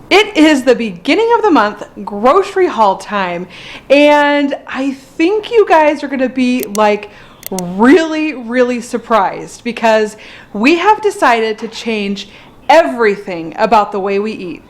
It is the beginning of the month, grocery haul time, and I think you guys are gonna be like really surprised because we have decided to change everything about the way we eat.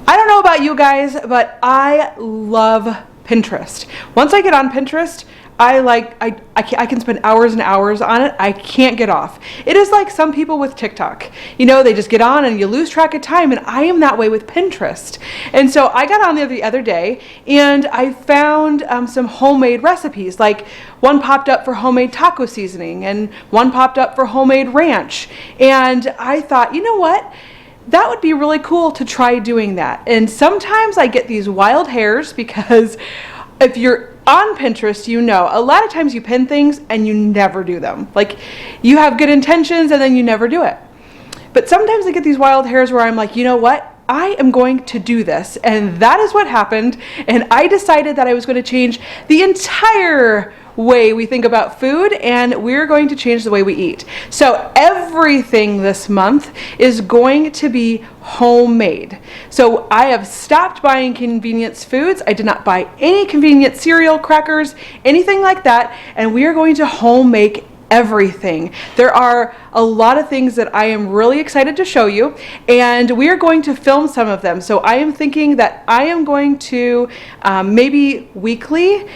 I don't know about you guys, but I love Pinterest. Once I get on Pinterest, I can spend hours and hours on it. I can't get off. It is like some people with TikTok. You know, they just get on and you lose track of time, and I am that way with Pinterest. And so I got on there the other day and I found some homemade recipes. Like one popped up for homemade taco seasoning and one popped up for homemade ranch. And I thought, you know what? That would be really cool to try doing that. And sometimes I get these wild hairs because if you're on Pinterest, you know, a lot of times you pin things and you never do them. Like you have good intentions and then you never do it. But sometimes I get these wild hairs where I'm like, you know what? I am going to do this. And that is what happened. And I decided that I was going to change the entire way we think about food, and we're going to change the way we eat. So everything this month is going to be homemade. So I have stopped buying convenience foods. I did not buy any convenient cereal, crackers, anything like that, and we are going to home make everything. There are a lot of things that I am really excited to show you, and we are going to film some of them. So I am thinking that I am going to maybe weekly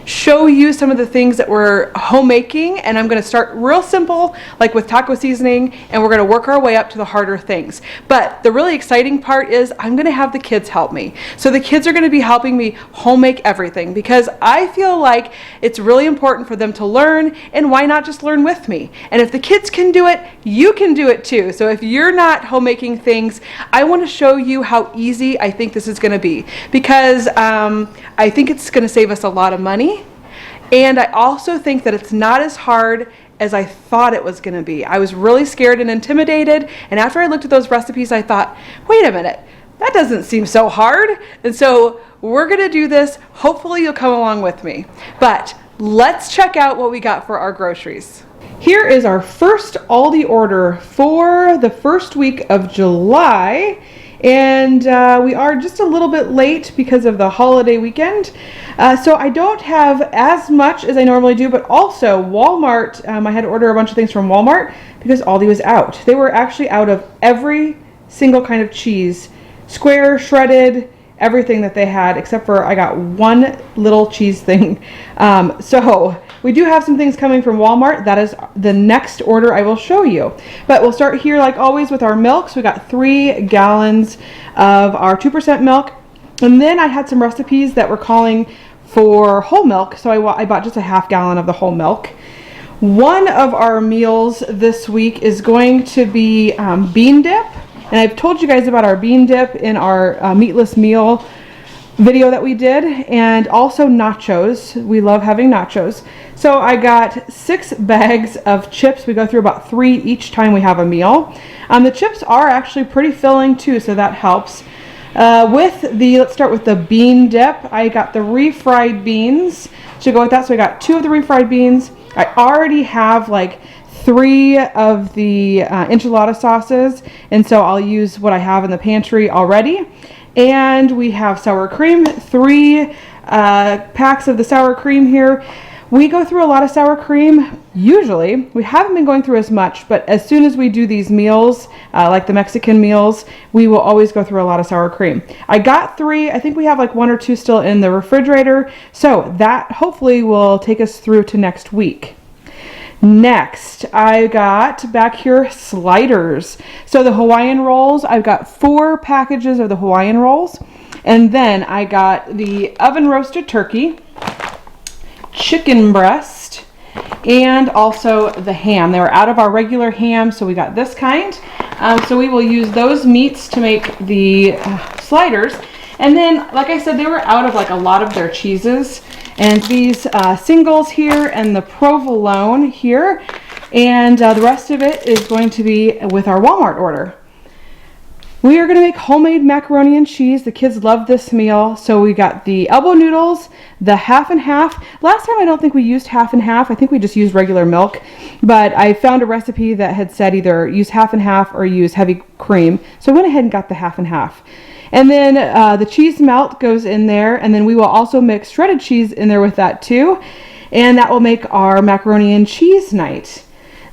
show you some of the things that we're homemaking, and I'm going to start real simple like with taco seasoning, and we're going to work our way up to the harder things. But the really exciting part is I'm going to have the kids help me. So the kids are going to be helping me home make everything because I feel like it's really important for them to learn, and why not just learn with me? And if the kids can do it, you can do it too. So if you're not homemaking things, I want to show you how easy I think this is going to be, because I think it's going to save us a lot of money. And I also think that it's not as hard as I thought it was going to be. I was really scared and intimidated. And after I looked at those recipes, I thought, wait a minute, that doesn't seem so hard. And so we're going to do this. Hopefully you'll come along with me. But let's check out what we got for our groceries. Here is our first Aldi order for the first week of July. And we are just a little bit late because of the holiday weekend. So I don't have as much as I normally do, but also Walmart, I had to order a bunch of things from Walmart because Aldi was out. They were actually out of every single kind of cheese, square, shredded, everything that they had, except for I got one little cheese thing. So we do have some things coming from Walmart. That is the next order I will show you. But we'll start here like always with our milk. So we got 3 gallons of our 2% milk. And then I had some recipes that were calling for whole milk. So I bought just a half gallon of the whole milk. One of our meals this week is going to be bean dip. And I've told you guys about our bean dip in our meatless meal video that we did, and also nachos. We love having nachos. So I got 6 bags of chips. We go through about 3 each time we have a meal. The chips are actually pretty filling too, so that helps. Let's start with the bean dip. I got the refried beans to go with that. So I got 2 of the refried beans. I already have like 3 of the enchilada sauces, and so I'll use what I have in the pantry already. And we have sour cream, 3 packs of the sour cream here. We go through a lot of sour cream. Usually, we haven't been going through as much, but as soon as we do these meals, like the Mexican meals, we will always go through a lot of sour cream. I got 3. I think we have like 1 or 2 still in the refrigerator. So that hopefully will take us through to next week. Next, I got back here sliders. So the Hawaiian rolls, I've got 4 packages of the Hawaiian rolls. And then I got the oven roasted turkey, chicken breast, and also the ham. They were out of our regular ham, so we got this kind. So we will use those meats to make the sliders. And then, like I said, they were out of like a lot of their cheeses. And these singles here and the provolone here. And the rest of it is going to be with our Walmart order. We are going to make homemade macaroni and cheese. The kids love this meal. So we got the elbow noodles, the half and half. Last time I don't think we used half and half. I think we just used regular milk. But I found a recipe that had said either use half and half or use heavy cream. So I went ahead and got the half and half. And then the cheese melt goes in there. And then we will also mix shredded cheese in there with that too. And that will make our macaroni and cheese night.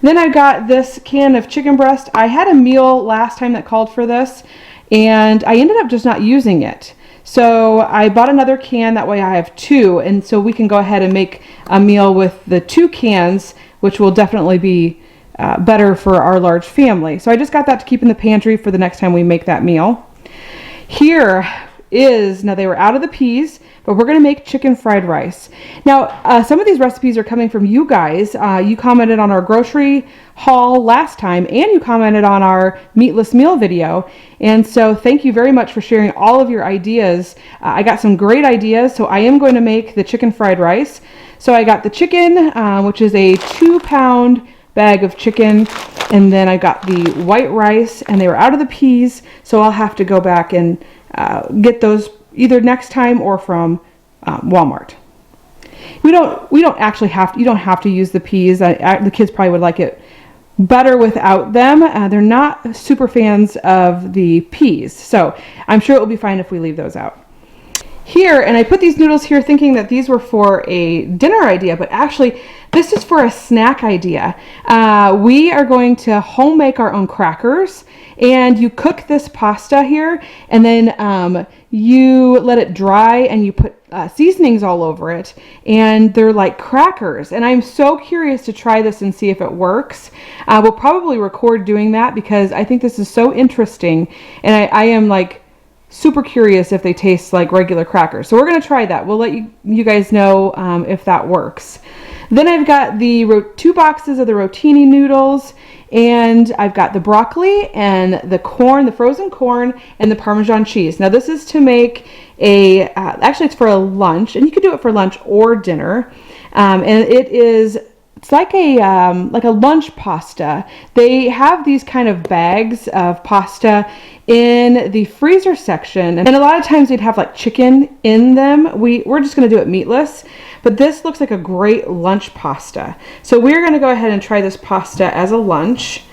Then I got this can of chicken breast. I had a meal last time that called for this, and I ended up just not using it. So I bought another can, that way I have two, and so we can go ahead and make a meal with the 2 cans, which will definitely be better for our large family. So I just got that to keep in the pantry for the next time we make that meal. Here is, now they were out of the peas, but we're going to make chicken fried rice. Now, some of these recipes are coming from you guys. You commented on our grocery haul last time, and you commented on our meatless meal video. And so thank you very much for sharing all of your ideas. I got some great ideas, so I am going to make the chicken fried rice. So I got the chicken, which is a 2-pound bag of chicken, and then I got the white rice, and they were out of the peas, so I'll have to go back and get those either next time or from Walmart. You don't have to use the peas. The kids probably would like it better without them. They're not super fans of the peas, so I'm sure it will be fine if we leave those out. Here, and I put these noodles here thinking that these were for a dinner idea, but actually this is for a snack idea. We are going to home make our own crackers, and you cook this pasta here, and then you let it dry, and you put seasonings all over it, and they're like crackers. And I'm so curious to try this and see if it works. We'll probably record doing that because I think this is so interesting, and I am like super curious if they taste like regular crackers. So we're going to try that. We'll let you guys know if that works. Then I've got the 2 boxes of the rotini noodles, and I've got the broccoli and the corn, the frozen corn, and the Parmesan cheese. Now this is to make actually it's for a lunch, and you could do it for lunch or dinner. And it's like a lunch pasta. They have these kind of bags of pasta in the freezer section, and a lot of times they'd have like chicken in them. We're just going to do it meatless, but this looks like a great lunch pasta. So we're going to go ahead and try this pasta as a lunch.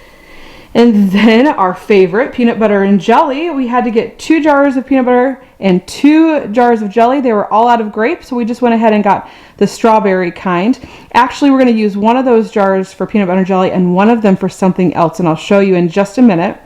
And then our favorite, peanut butter and jelly. We had to get 2 jars of peanut butter and 2 jars of jelly. They were all out of grapes, so we just went ahead and got the strawberry kind. Actually, we're going to use one of those jars for peanut butter and jelly and one of them for something else, and I'll show you in just a minute.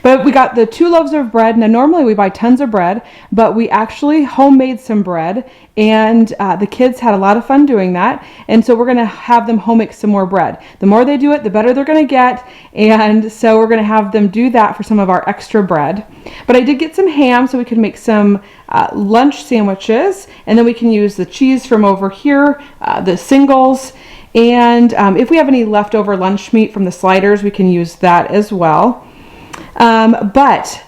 But we got the 2 loaves of bread. Now normally we buy tons of bread, but we actually homemade some bread, and the kids had a lot of fun doing that. And so we're going to have them home make some more bread. The more they do it, the better they're going to get. And so we're going to have them do that for some of our extra bread. But I did get some ham so we could make some lunch sandwiches, and then we can use the cheese from over here, the singles. And if we have any leftover lunch meat from the sliders, we can use that as well. But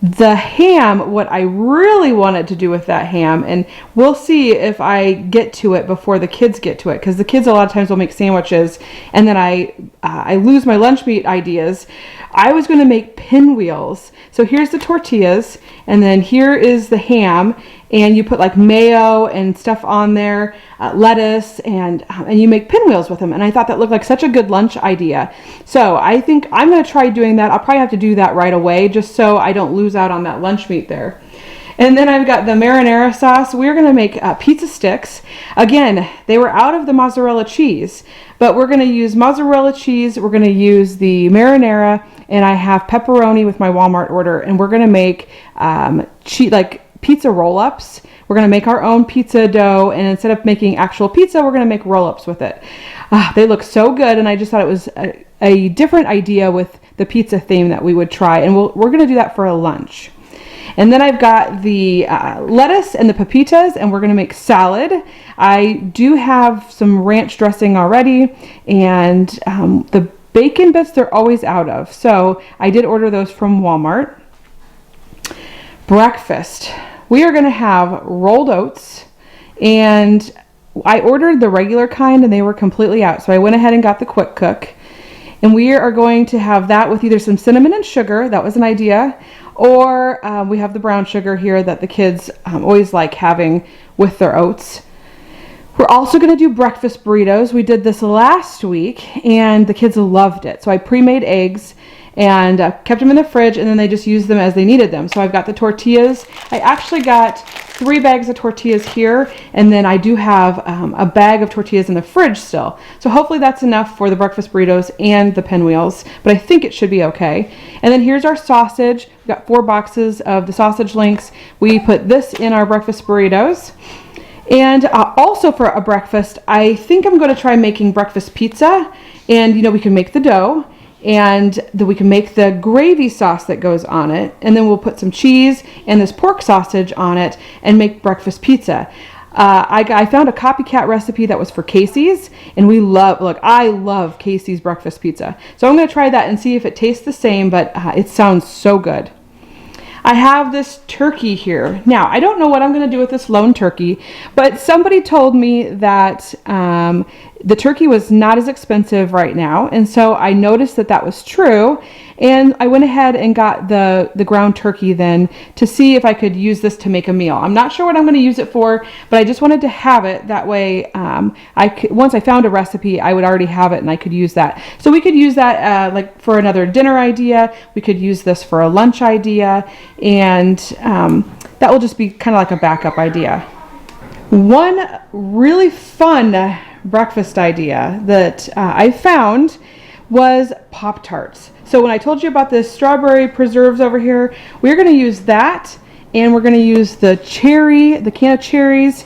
the ham, what I really wanted to do with that ham, and we'll see if I get to it before the kids get to it, because the kids a lot of times will make sandwiches, and then I lose my lunch meat ideas. I was going to make pinwheels. So here's the tortillas, and then here is the ham, and you put like mayo and stuff on there, lettuce, and you make pinwheels with them. And I thought that looked like such a good lunch idea. So I think I'm going to try doing that. I'll probably have to do that right away just so I don't lose out on that lunch meat there. And then I've got the marinara sauce. We're going to make pizza sticks. Again, they were out of the mozzarella cheese, but we're going to use mozzarella cheese. We're going to use the marinara, and I have pepperoni with my Walmart order, and we're going to make pizza roll-ups. We're going to make our own pizza dough, and instead of making actual pizza, we're going to make roll-ups with it. They look so good, and I just thought it was a different idea with the pizza theme that we would try, and we're going to do that for a lunch. And then I've got the lettuce and the pepitas, and we're going to make salad. I do have some ranch dressing already, and the bacon bits they're always out of, so I did order those from Walmart. Breakfast. We are going to have rolled oats, and I ordered the regular kind and they were completely out, so I went ahead and got the quick cook. And we are going to have that with either some cinnamon and sugar. That was an idea. Or we have the brown sugar here that the kids always like having with their oats. We're also going to do breakfast burritos. We did this last week and the kids loved it. So I pre-made eggs and kept them in the fridge, and then they just used them as they needed them. So I've got the tortillas. I actually got 3 bags of tortillas here, and then I do have a bag of tortillas in the fridge still. So hopefully that's enough for the breakfast burritos and the pinwheels, but I think it should be okay. And then here's our sausage. We've got 4 boxes of the sausage links. We put this in our breakfast burritos. And also for a breakfast, I think I'm going to try making breakfast pizza. And, you know, we can make the dough, and then we can make the gravy sauce that goes on it. And then we'll put some cheese and this pork sausage on it and make breakfast pizza. I found a copycat recipe that was for Casey's, and I love Casey's breakfast pizza. So I'm going to try that and see if it tastes the same, but it sounds so good. I have this turkey here. Now, I don't know what I'm going to do with this lone turkey, but somebody told me that the turkey was not as expensive right now, and so I noticed that that was true, and I went ahead and got the ground turkey then to see if I could use this to make a meal. I'm not sure what I'm going to use it for, but I just wanted to have it. That way, once I found a recipe, I would already have it and I could use that. So we could use that like for another dinner idea. We could use this for a lunch idea, and that will just be kind of like a backup idea. One really fun breakfast idea that I found was Pop-Tarts. So when I told you about the strawberry preserves over here, we're going to use that, and we're going to use the can of cherries,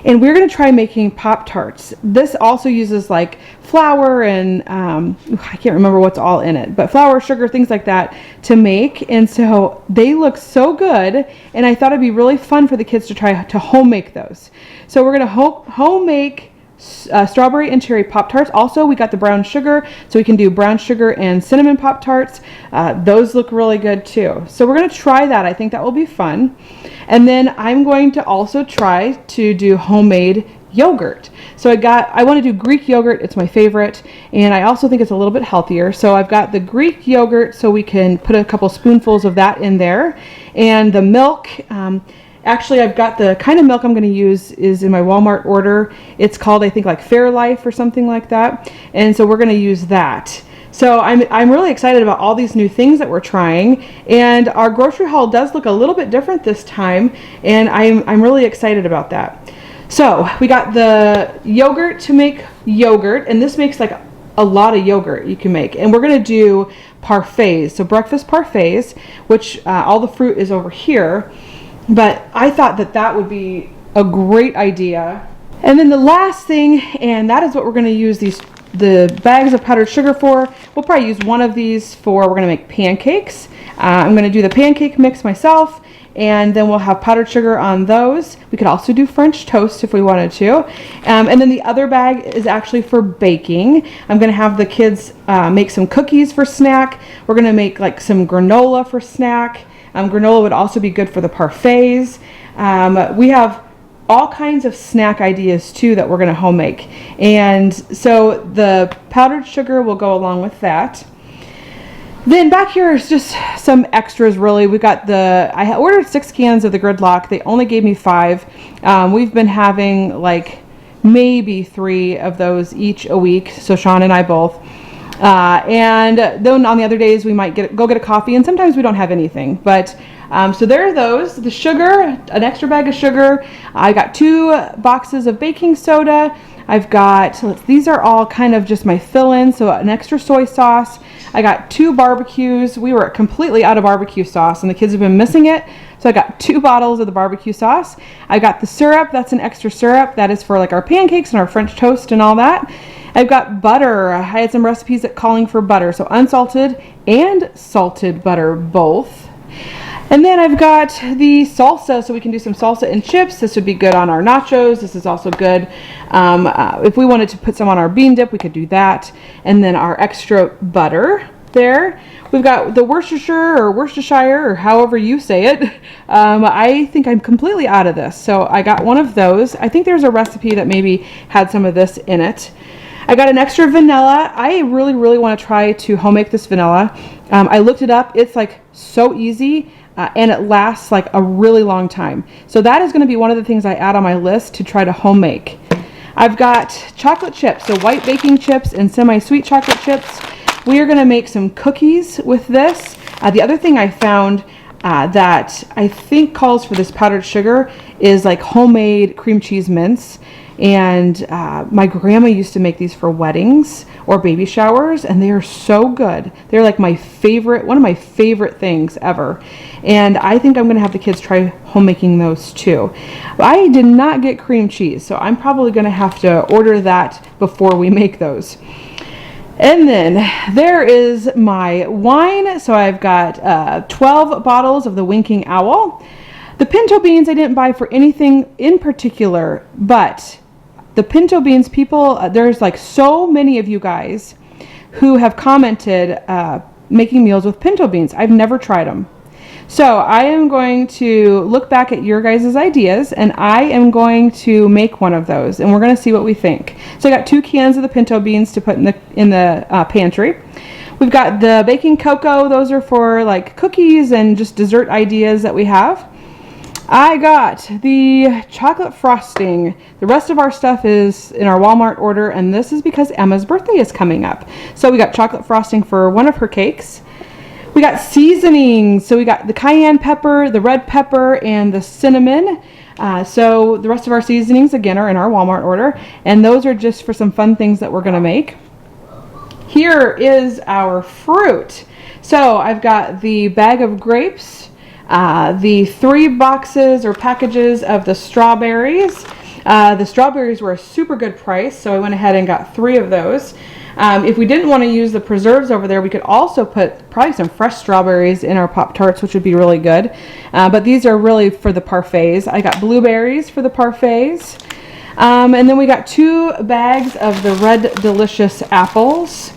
and we're going to try making Pop-Tarts. This also uses like flour and I can't remember what's all in it, but flour, sugar, things like that to make. And so they look so good, and I thought it'd be really fun for the kids to try to home make those. So we're going to home make strawberry and cherry Pop-Tarts. Also, we got the brown sugar, so we can do brown sugar and cinnamon Pop-Tarts. Those look really good too. So we're going to try that. I think that will be fun. And then I'm going to also try to do homemade yogurt. So I want to do Greek yogurt. It's my favorite, and I also think it's a little bit healthier. So I've got the Greek yogurt, so we can put a couple spoonfuls of that in there. And the milk, actually, I've got the kind of milk I'm going to use is in my Walmart order. It's called, I think, like Fairlife or something like that. And so we're going to use that. So I'm really excited about all these new things that we're trying. And our grocery haul does look a little bit different this time, and I'm really excited about that. So we got the yogurt to make yogurt, and this makes like a lot of yogurt you can make. And we're going to do parfaits, so breakfast parfaits, which all the fruit is over here. But I thought that would be a great idea. And then the last thing, and that is what we're going to use the bags of powdered sugar for. We'll probably use one of these we're going to make pancakes. I'm going to do the pancake mix myself, and then we'll have powdered sugar on those. We could also do French toast if we wanted to. And then the other bag is actually for baking. I'm going to have the kids make some cookies for snack. We're going to make like some granola for snack. Granola would also be good for the parfaits. We have all kinds of snack ideas too that we're going to home make. And so the powdered sugar will go along with that. Then back here is just some extras really. We got I ordered 6 cans of the gridlock. They only gave me 5. We've been having like maybe 3 of those each a week. So Sean and I both. And then on the other days we might go get a coffee, and sometimes we don't have anything. But so there are those. The sugar, an extra bag of sugar. I got 2 boxes of baking soda. I've got, these are all kind of just my fill-in, so an extra soy sauce. I got 2 barbecues. We were completely out of barbecue sauce, and the kids have been missing it. So I got 2 bottles of the barbecue sauce. I got the syrup. That's an extra syrup. That is for like our pancakes and our French toast and all that. I've got butter. I had some recipes calling for butter, so unsalted and salted butter both. And then I've got the salsa, so we can do some salsa and chips. This would be good on our nachos. This is also good. If we wanted to put some on our bean dip, we could do that. And then our extra butter there. We've got the Worcestershire, or however you say it. I think I'm completely out of this, so I got one of those. I think there's a recipe that maybe had some of this in it. I got an extra vanilla. I really want to try to home make this vanilla. I looked it up. It's like so easy and it lasts like a really long time. So that is going to be one of the things I add on my list to try to home make. I've got chocolate chips, so white baking chips and semi-sweet chocolate chips. We are going to make some cookies with this. The other thing I found that I think calls for this powdered sugar is like homemade cream cheese mints. And my grandma used to make these for weddings or baby showers, and they are so good. They're like my favorite, one of my favorite things ever. And I think I'm going to have the kids try home making those too. I did not get cream cheese, so I'm probably going to have to order that before we make those. And then there is my wine. So I've got 12 bottles of the Winking Owl. The pinto beans I didn't buy for anything in particular, but the pinto beans, people, there's like so many of you guys who have commented making meals with pinto beans. I've never tried them. So I am going to look back at your guys' ideas, and I am going to make one of those, and we're going to see what we think. So I got 2 cans of the pinto beans to put in the pantry. We've got the baking cocoa. Those are for like cookies and just dessert ideas that we have. I got the chocolate frosting. The rest of our stuff is in our Walmart order, and this is because Emma's birthday is coming up. So we got chocolate frosting for one of her cakes. We got seasonings. So we got the cayenne pepper, the red pepper, and the cinnamon. So the rest of our seasonings, again, are in our Walmart order, and those are just for some fun things that we're going to make. Here is our fruit. So I've got the bag of grapes, the 3 boxes or packages of the strawberries. The strawberries were a super good price, so I went ahead and got 3 of those. If we didn't want to use the preserves over there, we could also put probably some fresh strawberries in our Pop-Tarts, which would be really good. But these are really for the parfaits. I got blueberries for the parfaits. And then we got 2 bags of the Red Delicious apples.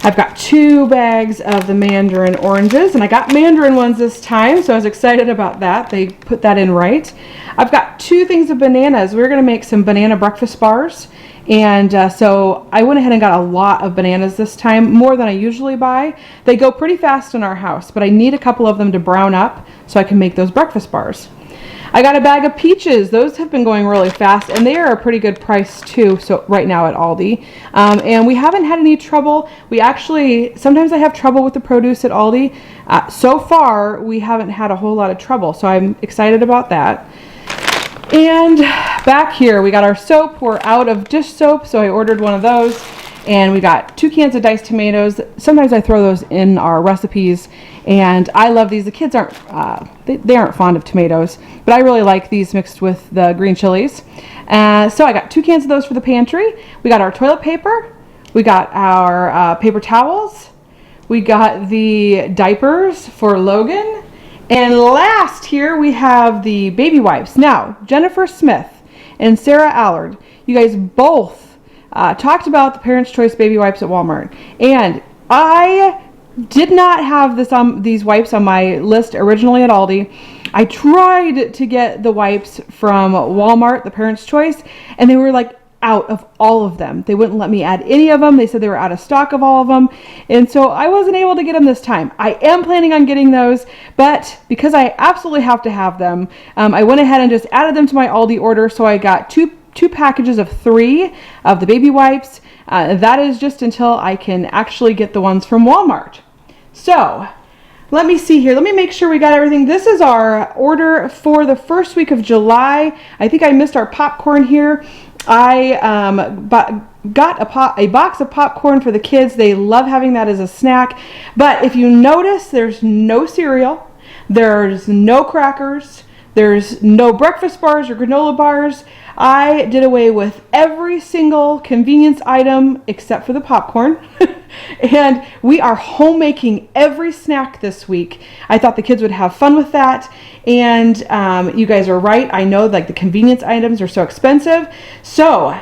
I've got 2 bags of the mandarin oranges, and I got mandarin ones this time, so I was excited about that. They put that in right. I've got 2 things of bananas. We're going to make some banana breakfast bars, and so I went ahead and got a lot of bananas this time, more than I usually buy. They go pretty fast in our house, but I need a couple of them to brown up so I can make those breakfast bars. I got a bag of peaches. Those have been going really fast, and they are a pretty good price too. So right now at Aldi, and we haven't had any trouble. We actually, sometimes I have trouble with the produce at Aldi. So far, we haven't had a whole lot of trouble, so I'm excited about that. And back here, we got our soap. We're out of dish soap, so I ordered one of those. And we got 2 cans of diced tomatoes. Sometimes I throw those in our recipes, and I love these. The kids aren't they aren't fond of tomatoes, but I really like these mixed with the green chilies. So I got 2 cans of those for the pantry. We got our toilet paper. We got our paper towels. We got the diapers for Logan. And last here we have the baby wipes. Now, Jennifer Smith and Sarah Allard, you guys both talked about the Parents' Choice baby wipes at Walmart, and I did not have these wipes on my list originally at Aldi. I tried to get the wipes from Walmart, the Parents' Choice, and they were like out of all of them. They wouldn't let me add any of them. They said they were out of stock of all of them, and so I wasn't able to get them this time. I am planning on getting those, but because I absolutely have to have them, I went ahead and just added them to my Aldi order, so I got two packages of 3 of the baby wipes. That is just until I can actually get the ones from Walmart. So let me see here. Let me make sure we got everything. This is our order for the first week of July. I think I missed our popcorn here. I got a box of popcorn for the kids. They love having that as a snack. But if you notice, there's no cereal. There's no crackers. There's no breakfast bars or granola bars. I did away with every single convenience item except for the popcorn. And we are homemaking every snack this week. I thought the kids would have fun with that. And you guys are right. I know like the convenience items are so expensive. So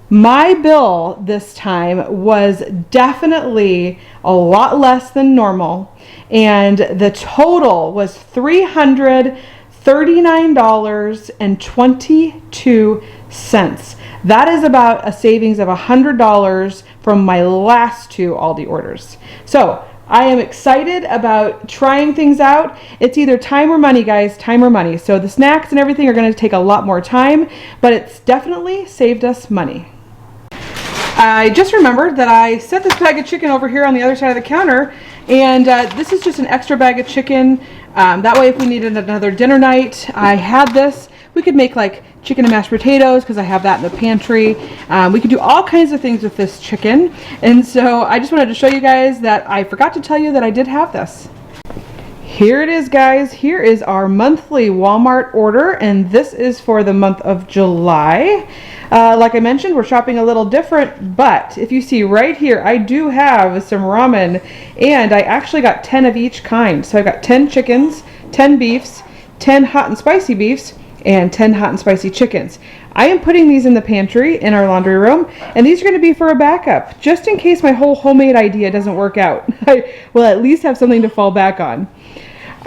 my bill this time was definitely a lot less than normal. And the total was $339.22. That is about a savings of $100 from my last 2 Aldi orders. So I am excited about trying things out. It's either time or money, guys, time or money. So the snacks and everything are going to take a lot more time, but it's definitely saved us money. I just remembered that I set this bag of chicken over here on the other side of the counter, and this is just an extra bag of chicken. That way if we needed another dinner night, I had this. We could make like chicken and mashed potatoes because I have that in the pantry. We could do all kinds of things with this chicken. And so I just wanted to show you guys that I forgot to tell you that I did have this. Here it is, guys. Here is our monthly Walmart order, and this is for the month of July. Like I mentioned, we're shopping a little different, but if you see right here, I do have some ramen, and I actually got 10 of each kind. So I got 10 chickens, 10 beefs, 10 hot and spicy beefs, and 10 hot and spicy chickens. I am putting these in the pantry in our laundry room, and these are going to be for a backup, just in case my whole homemade idea doesn't work out. I will at least have something to fall back on.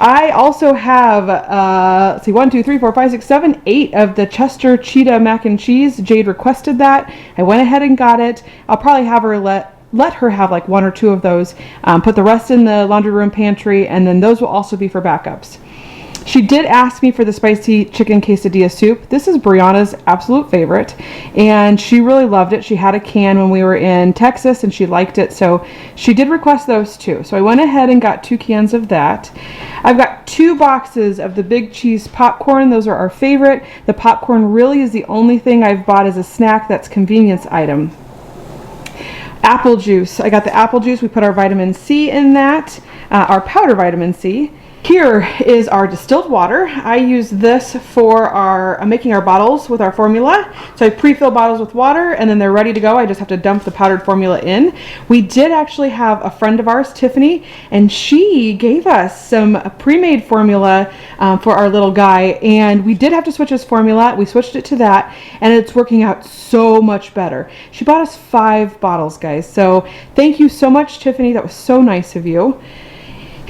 I also have, let's see, 1, 2, 3, 4, 5, 6, 7, 8 of the Chester Cheetah mac and cheese. Jade requested that. I went ahead and got it. I'll probably have her let her have like 1 or 2 of those. Put the rest in the laundry room pantry, and then those will also be for backups. She did ask me for the spicy chicken quesadilla soup. This is Brianna's absolute favorite, and she really loved it. She had a can when we were in Texas, and she liked it, so she did request those too. So I went ahead and got 2 cans of that. I've got 2 boxes of the big cheese popcorn. Those are our favorite. The popcorn really is the only thing I've bought as a snack that's convenience item. Apple juice. I got the apple juice. We put our vitamin C in that, our powder vitamin C. Here is our distilled water. I use this for making our bottles with our formula. So I pre-fill bottles with water, and then they're ready to go. I just have to dump the powdered formula in. We did actually have a friend of ours, Tiffany, and she gave us some pre-made formula for our little guy, and we did have to switch his formula. We switched it to that, and it's working out so much better. She bought us 5 bottles, guys. So thank you so much, Tiffany. That was so nice of you.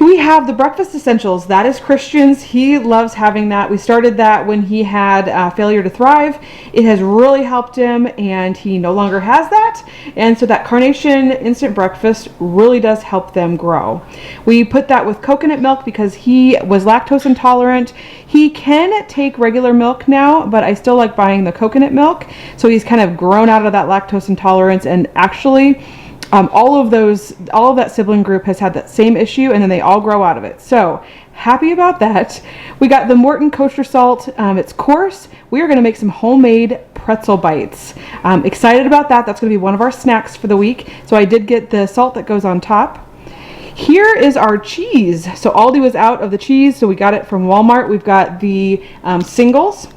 We have the breakfast essentials. That is Christian's. He loves having that. We started that when he had failure to thrive. It has really helped him, and he no longer has that. And so that Carnation instant breakfast really does help them grow. We put that with coconut milk because he was lactose intolerant. He can take regular milk now, but I still like buying the coconut milk. So he's kind of grown out of that lactose intolerance, and actually all of that sibling group has had that same issue, and then they all grow out of it. So happy about that. We got the Morton kosher salt. It's coarse. We are going to make some homemade pretzel bites. Excited about that. That's going to be one of our snacks for the week. So I did get the salt that goes on top. Here is our cheese. So Aldi was out of the cheese, so we got it from Walmart. We've got the singles,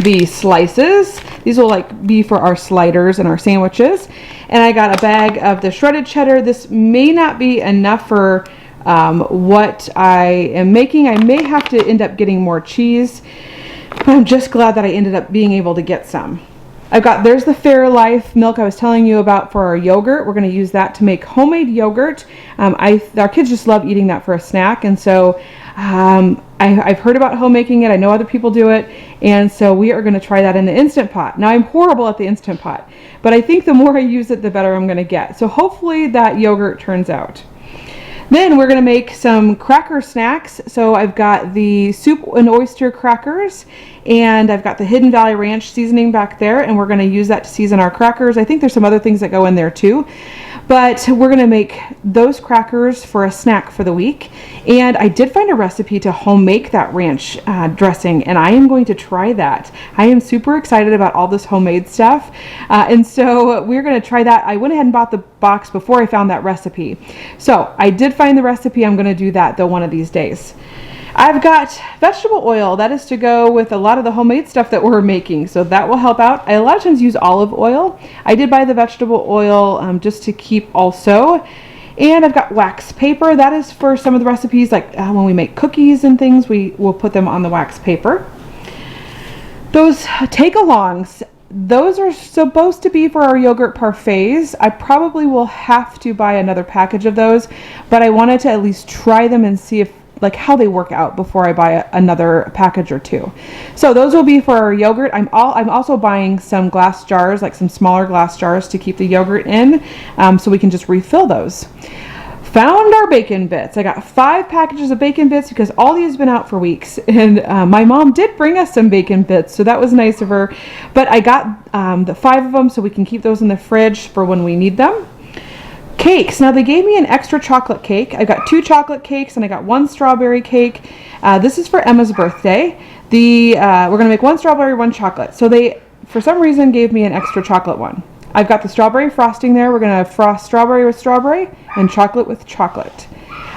the slices. These will be for our sliders and our sandwiches. And I got a bag of the shredded cheddar. This may not be enough for what I am making. I may have to end up getting more cheese, but I'm just glad that I ended up being able to get some. There's the Fairlife milk I was telling you about for our yogurt. We're going to use that to make homemade yogurt. Our kids just love eating that for a snack, and so I've heard about homemaking it. I know other people do it, and so we are going to try that in the Instant Pot. Now, I'm horrible at the Instant Pot, but I think the more I use it, the better I'm going to get. So hopefully that yogurt turns out. Then we're going to make some cracker snacks. So I've got the soup and oyster crackers, and I've got the Hidden Valley Ranch seasoning back there, and we're going to use that to season our crackers. I think there's some other things that go in there too, but we're going to make those crackers for a snack for the week. And I did find a recipe to home make that ranch dressing, and I am going to try that. I am super excited about all this homemade stuff, and so we're going to try that. I went ahead and bought the box before I found that recipe. So I did find the recipe. I'm going to do that though one of these days. I've got vegetable oil. That is to go with a lot of the homemade stuff that we're making, so that will help out. I a lot of times use olive oil. I did buy the vegetable oil just to keep also. And I've got wax paper. That is for some of the recipes, like when we make cookies and things, we will put them on the wax paper. Those take-alongs, those are supposed to be for our yogurt parfaits. I probably will have to buy another package of those, but I wanted to at least try them and see if like how they work out before I buy another package or two. So those will be for our yogurt. I'm also buying some glass jars, like some smaller glass jars to keep the yogurt in, so we can just refill those. Found our bacon bits. I got 5 packages of bacon bits because Aldi has been out for weeks, and my mom did bring us some bacon bits, so that was nice of her. But I got the 5 of them so we can keep those in the fridge for when we need them. Cakes. Now they gave me an extra chocolate cake. I got 2 chocolate cakes and I got 1 strawberry cake. This is for Emma's birthday. We're gonna make 1 strawberry, 1 chocolate. So they, for some reason, gave me an extra chocolate one. I've got the strawberry frosting there. We're gonna frost strawberry with strawberry and chocolate with chocolate.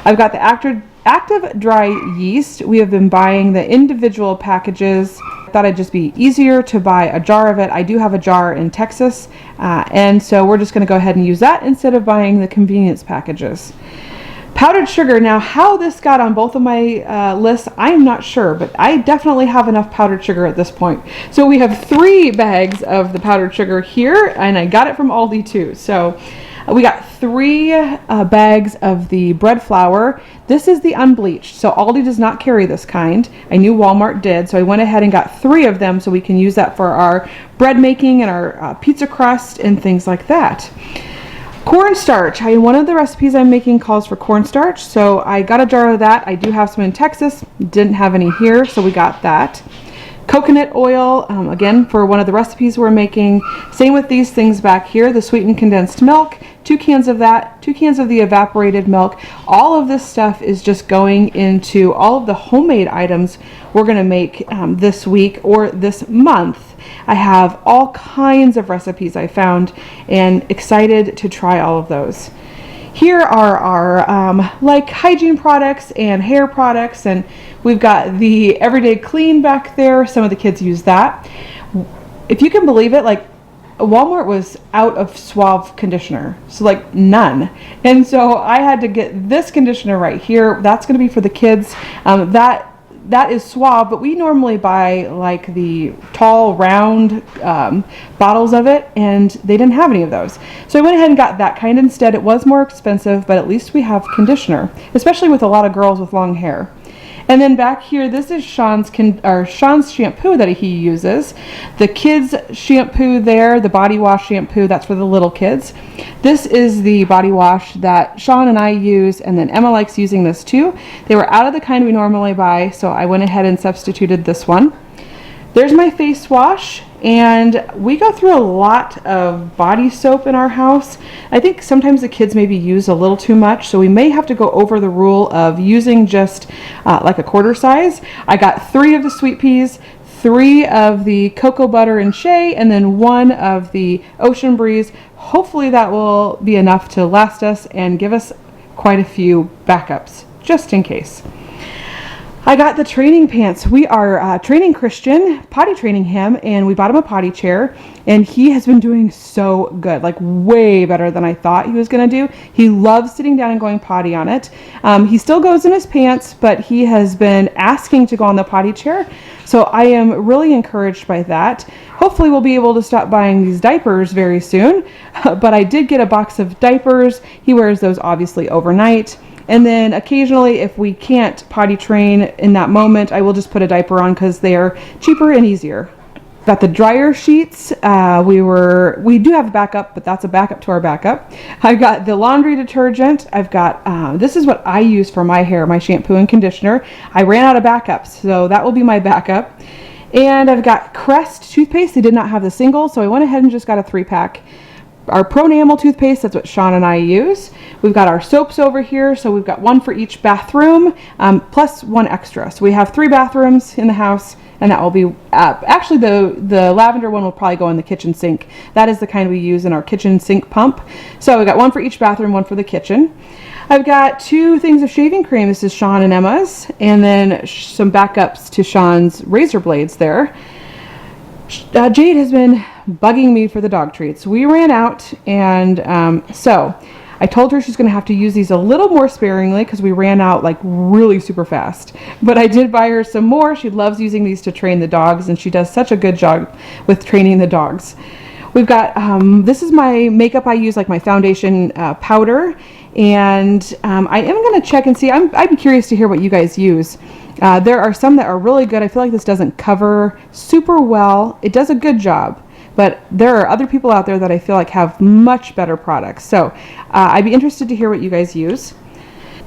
I've got the active dry yeast. We have been buying the individual packages. I thought it'd just be easier to buy a jar of it. I do have a jar in Texas, and so we're just gonna go ahead and use that instead of buying the convenience packages. Powdered sugar. Now how this got on both of my lists, I'm not sure, but I definitely have enough powdered sugar at this point. So we have 3 bags of the powdered sugar here, and I got it from Aldi too. So we got 3 bags of the bread flour. This is the unbleached, so Aldi does not carry this kind. I knew Walmart did, so I went ahead and got 3 of them so we can use that for our bread making and our pizza crust and things like that. Cornstarch. One of the recipes I'm making calls for cornstarch, so I got a jar of that. I do have some in Texas, didn't have any here, so we got that. Coconut oil, again, for one of the recipes we're making. Same with these things back here, the sweetened condensed milk, 2 cans of that, 2 cans of the evaporated milk. All of this stuff is just going into all of the homemade items we're gonna make this week or this month. I have all kinds of recipes I found and excited to try all of those. Here are our like hygiene products and hair products, and we've got the Everyday Clean back there. Some of the kids use that. If you can believe it, like Walmart was out of Suave conditioner, so like none. And so I had to get this conditioner right here. That's going to be for the kids. That is Suave, but we normally buy like the tall round bottles of it, and they didn't have any of those. So I went ahead and got that kind instead. It was more expensive, but at least we have conditioner, especially with a lot of girls with long hair. And then back here, this is Sean's shampoo that he uses. The kids shampoo there, the body wash shampoo, that's for the little kids. This is the body wash that Sean and I use, and then Emma likes using this too. They were out of the kind we normally buy, so I went ahead and substituted this one. There's my face wash, and we go through a lot of body soap in our house. I think sometimes the kids maybe use a little too much, so we may have to go over the rule of using just like a quarter size. I got 3 of the sweet peas, 3 of the cocoa butter and shea, and then 1 of the ocean breeze. Hopefully that will be enough to last us and give us quite a few backups, just in case. I got the training pants. We are training Christian, potty training him, and we bought him a potty chair, and he has been doing so good, like way better than I thought he was going to do. He loves sitting down and going potty on it. He still goes in his pants, but he has been asking to go on the potty chair, so I am really encouraged by that. Hopefully we'll be able to stop buying these diapers very soon, but I did get a box of diapers. He wears those obviously overnight. And then occasionally, if we can't potty train in that moment, I will just put a diaper on because they are cheaper and easier. Got the dryer sheets. We do have a backup, but that's a backup to our backup. I've got the laundry detergent. I've got, this is what I use for my hair, my shampoo and conditioner. I ran out of backups, so that will be my backup. And I've got Crest toothpaste. They did not have the single, so I went ahead and just got a 3-pack. Our Pro Enamel toothpaste, that's what Sean and I use. We've got our soaps over here, so we've got 1 for each bathroom, plus 1 extra. So we have 3 bathrooms in the house, and that will be, actually the lavender one will probably go in the kitchen sink. That is the kind we use in our kitchen sink pump. So we've got 1 for each bathroom, 1 for the kitchen. I've got 2 things of shaving cream. This is Sean and Emma's, and then some backups to Sean's razor blades there. Jade has been bugging me for the dog treats. We ran out, and so I told her she's going to have to use these a little more sparingly because we ran out like really super fast. But I did buy her some more. She loves using these to train the dogs, and she does such a good job with training the dogs. We've got, this is my makeup I use, like my foundation powder, and I am going to check and see. I'd be curious to hear what you guys use. There are some that are really good. I feel like this doesn't cover super well. It does a good job, but there are other people out there that I feel like have much better products. So I'd be interested to hear what you guys use.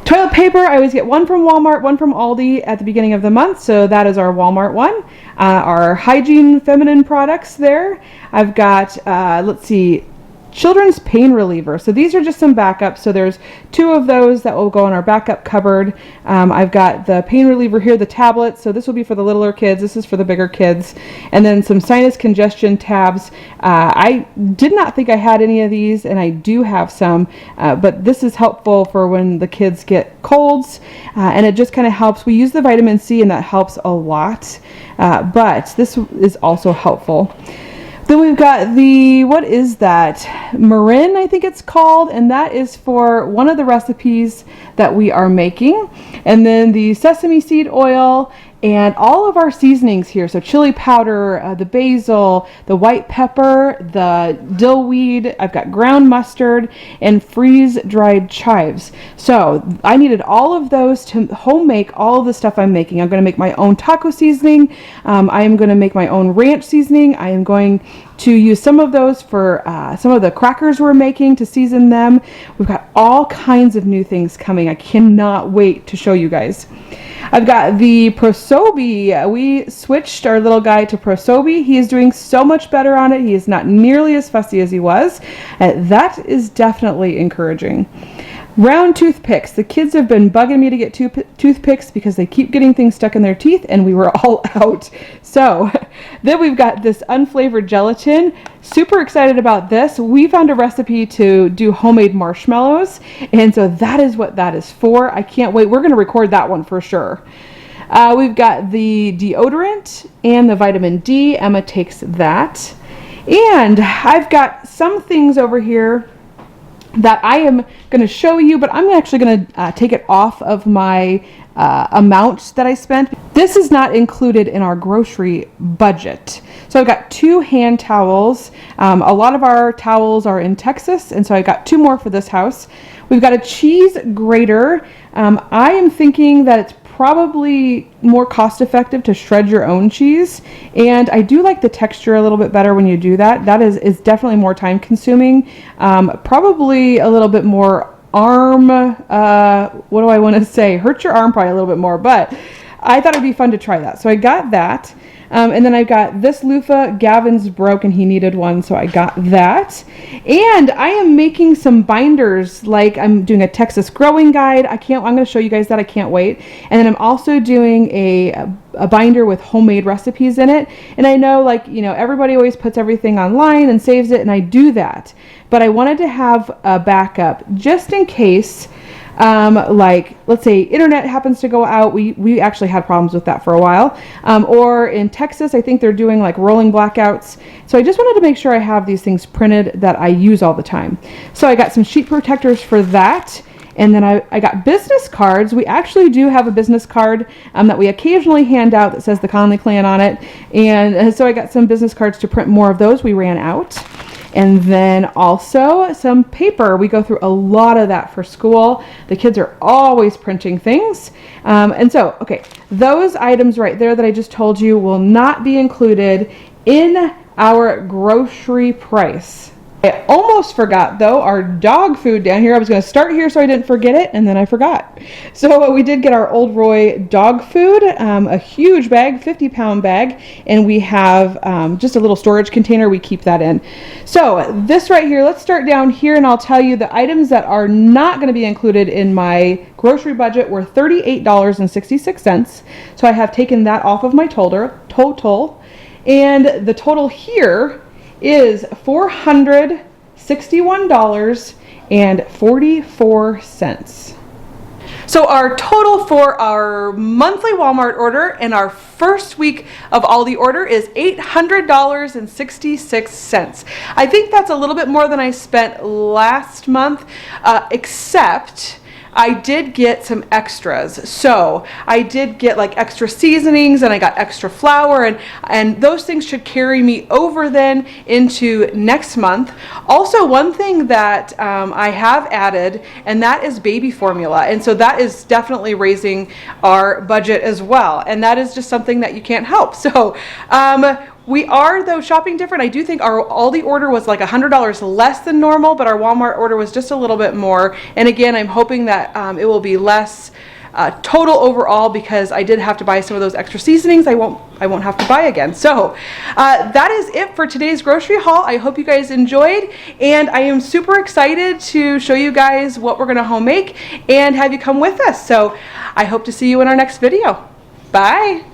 Toilet paper, I always get one from Walmart, one from Aldi at the beginning of the month, so that is our Walmart one. Our hygiene feminine products there. I've got, let's see, children's pain reliever. So these are just some backups. So there's 2 of those that will go in our backup cupboard. I've got the pain reliever here, the tablet. So this will be for the littler kids. This is for the bigger kids. And then some sinus congestion tabs. I did not think I had any of these, and I do have some, but this is helpful for when the kids get colds, and it just kind of helps. We use the vitamin C, and that helps a lot, but this is also helpful. Then we've got the, what is that? Marin, I think it's called, and that is for one of the recipes that we are making. And then the sesame seed oil and all of our seasonings here. So chili powder, the basil, the white pepper, the dill weed. I've got ground mustard and freeze-dried chives. So I needed all of those to home make all of the stuff I'm making. I'm going to make my own taco seasoning. I am going to make my own ranch seasoning. I am going to use some of those for some of the crackers we're making to season them. We've got all kinds of new things coming. I cannot wait to show you guys. I've got the Prosobi. We switched our little guy to Prosobi. He is doing so much better on it. He is not nearly as fussy as he was. That is definitely encouraging. Round toothpicks. The kids have been bugging me to get toothpicks because they keep getting things stuck in their teeth, and we were all out. So then we've got this unflavored gelatin. Super excited about this. We found a recipe to do homemade marshmallows, and so that is what that is for. I can't wait. We're going to record that one for sure. We've got the deodorant and the vitamin D. Emma takes that. And I've got some things over here that I am going to show you, but I'm actually going to take it off of my amount that I spent. This is not included in our grocery budget. So I've got 2 hand towels. A lot of our towels are in Texas, and so I got 2 more for this house. We've got a cheese grater. I am thinking that it's probably more cost effective to shred your own cheese, and I do like the texture a little bit better when you do that. That is definitely more time consuming, probably a little bit more arm, what do I want to say, hurt your arm probably a little bit more, but I thought it'd be fun to try that. So I got that. And then I've got this loofah. Gavin's broke and he needed one, so I got that. And I am making some binders, like I'm doing a Texas growing guide. I'm going to show you guys that. I can't wait. And then I'm also doing a binder with homemade recipes in it. And I know, like, you know, everybody always puts everything online and saves it, and I do that. But I wanted to have a backup just in case. Like, let's say internet happens to go out. We actually had problems with that for a while. Or in Texas, I think they're doing like rolling blackouts. So I just wanted to make sure I have these things printed that I use all the time. So I got some sheet protectors for that. And then I got business cards. We actually do have a business card that we occasionally hand out that says the Connley Clan on it. And so I got some business cards to print more of those. We ran out. And then also some paper. We go through a lot of that for school. The kids are always printing things. And so, okay, those items right there that I just told you will not be included in our grocery price. I almost forgot, though, our dog food down here. I was going to start here so I didn't forget it, and then I forgot. So we did get our Old Roy dog food, a huge bag, 50-pound bag, and we have just a little storage container we keep that in. So this right here, let's start down here, and I'll tell you the items that are not going to be included in my grocery budget were $38.66. So I have taken that off of my total, and the total here is $461.44. So our total for our monthly Walmart order and our first week of Aldi order is $800.66. I think that's a little bit more than I spent last month, except I did get some extras. So I did get like extra seasonings, and I got extra flour, and those things should carry me over then into next month. Also, one thing that I have added, and that is baby formula. And so that is definitely raising our budget as well. And that is just something that you can't help. So we are, though, shopping different. I do think our Aldi order was like $100 less than normal, but our Walmart order was just a little bit more. And again, I'm hoping that it will be less total overall, because I did have to buy some of those extra seasonings. I won't have to buy again. So that is it for today's grocery haul. I hope you guys enjoyed, and I am super excited to show you guys what we're going to home make and have you come with us. So I hope to see you in our next video. Bye.